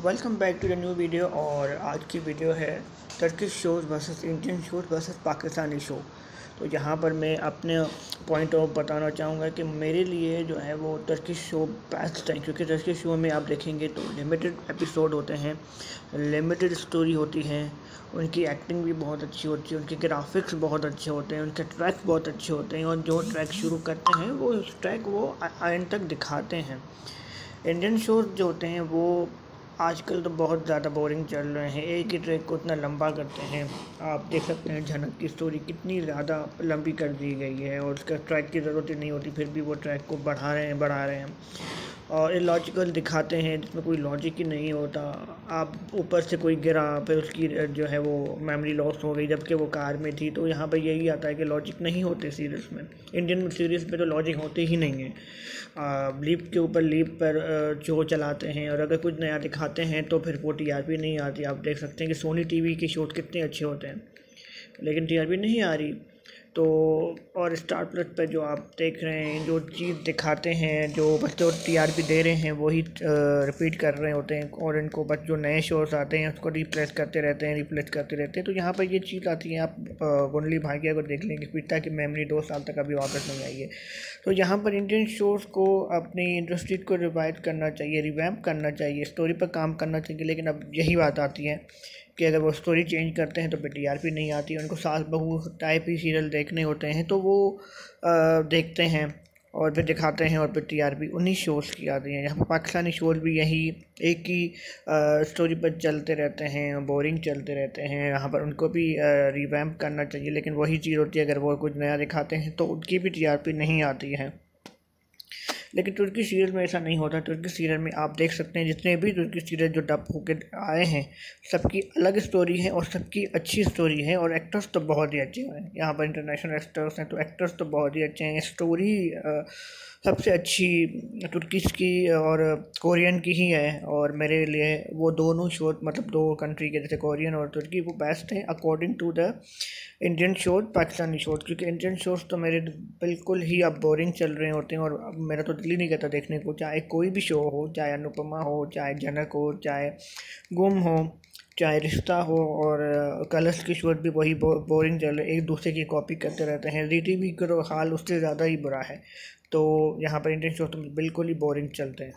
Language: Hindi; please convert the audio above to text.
Welcome back to the new video. और आज की वीडियो है Turkish shows versus Indian shows versus Pakistani show. तो यहाँ पर मैं अपने पॉइंट ऑफ बताना चाहूँगा कि मेरे लिए जो है वो टर्किश शो बेस्ट है, क्योंकि टर्किश शो में आप देखेंगे तो लिमिटेड एपिसोड होते हैं, लिमिटेड स्टोरी होती है, उनकी एक्टिंग भी बहुत अच्छी होती है, उनके ग्राफिक्स बहुत अच्छे होते हैं, उनके ट्रैक बहुत अच्छे होते हैं, और जो ट्रैक शुरू करते हैं वो उस ट्रैक वो एंड तक दिखाते हैं। इंडियन शोज़ जो होते हैं वो आजकल तो बहुत ज़्यादा बोरिंग चल रहे हैं, एक ही ट्रैक को इतना लंबा करते हैं। आप देख सकते हैं झनक की स्टोरी कितनी ज़्यादा लंबी कर दी गई है और उसका ट्रैक की ज़रूरत ही नहीं होती, फिर भी वो ट्रैक को बढ़ा रहे हैं और इलॉजिकल दिखाते हैं जिसमें कोई लॉजिक ही नहीं होता। आप ऊपर से कोई गिरा, फिर उसकी जो है वो मेमोरी लॉस हो गई जबकि वो कार में थी, तो यहाँ पर यही आता है कि लॉजिक नहीं होते सीरीज़ में। इंडियन सीरीज़ में तो लॉजिक होते ही नहीं है, लीप के ऊपर लीप पर शो चलाते हैं, और अगर कुछ नया दिखाते हैं तो फिर वो टीआरपी नहीं आती। आप देख सकते हैं कि सोनी टीवी के शोज़ कितने अच्छे होते हैं लेकिन टीआरपी नहीं आ रही। तो और स्टार प्लस पर जो आप देख रहे हैं, जो चीज़ दिखाते हैं, जो बच्चों टीआरपी दे रहे हैं वही रिपीट कर रहे होते हैं, और इनको बस जो नए शोज़ आते हैं उसको रिप्लेस करते रहते हैं। तो यहाँ पर ये चीज़ आती है। आप गुंडली भाग्य को देख लेंगे, पिता की मेमोरी 2 साल तक अभी वापस नहीं आई है। तो यहाँ पर इंडियन शोज़ को अपनी इंडस्ट्री को रिवाइव करना चाहिए, रिवैम्प करना चाहिए, स्टोरी पर काम करना चाहिए। लेकिन अब यही बात आती है कि अगर वो स्टोरी चेंज करते हैं तो फिर टीआरपी नहीं आती। उनको सास बहू टाइप ही सीरियल देखने होते हैं तो वो देखते हैं और फिर दिखाते हैं, और फिर टीआरपी उन्हीं शोज़ की आती है। यहाँ पर पाकिस्तानी शोज़ भी यही एक ही स्टोरी पर चलते रहते हैं, बोरिंग चलते रहते हैं। यहाँ पर उनको भी रिवैम्प करना चाहिए, लेकिन वही चीज़ होती है, अगर वो कुछ नया दिखाते हैं तो उनकी भी टीआरपी नहीं आती है। लेकिन तुर्की सीरियल में ऐसा नहीं होता। तुर्की सीरियल में आप देख सकते हैं जितने भी तुर्की सीरियल जो डब होकर आए हैं सबकी अलग स्टोरी है और सबकी अच्छी स्टोरी है, और एक्टर्स तो बहुत ही अच्छे हैं। यहाँ पर इंटरनेशनल एक्टर्स हैं तो एक्टर्स तो बहुत ही अच्छे हैं। स्टोरी सबसे अच्छी तुर्किश की और कोरियन की ही है, और मेरे लिए वो दोनों शो मतलब दो कंट्री के जैसे कोरियन और तुर्की वो बेस्ट हैं according to the Indian shows Pakistani shows. क्योंकि इंडियन शोज़ तो मेरे बिल्कुल ही अब बोरिंग चल रहे होते हैं, और अब मेरा तो दिल ही नहीं करता देखने को, चाहे कोई भी शो हो, चाहे अनुपमा हो, चाहे जनक हो, चाहे गुम हो, चाहे रिश्ता हो, और कलर्स के शोज़ भी वही बोरिंग चल रहे, एक दूसरे की कॉपी करते रहते हैं। ज़ी का तो हाल उससे ज़्यादा ही बुरा है। तो यहाँ पर इंडियन शो तो बिल्कुल ही बोरिंग चलते हैं।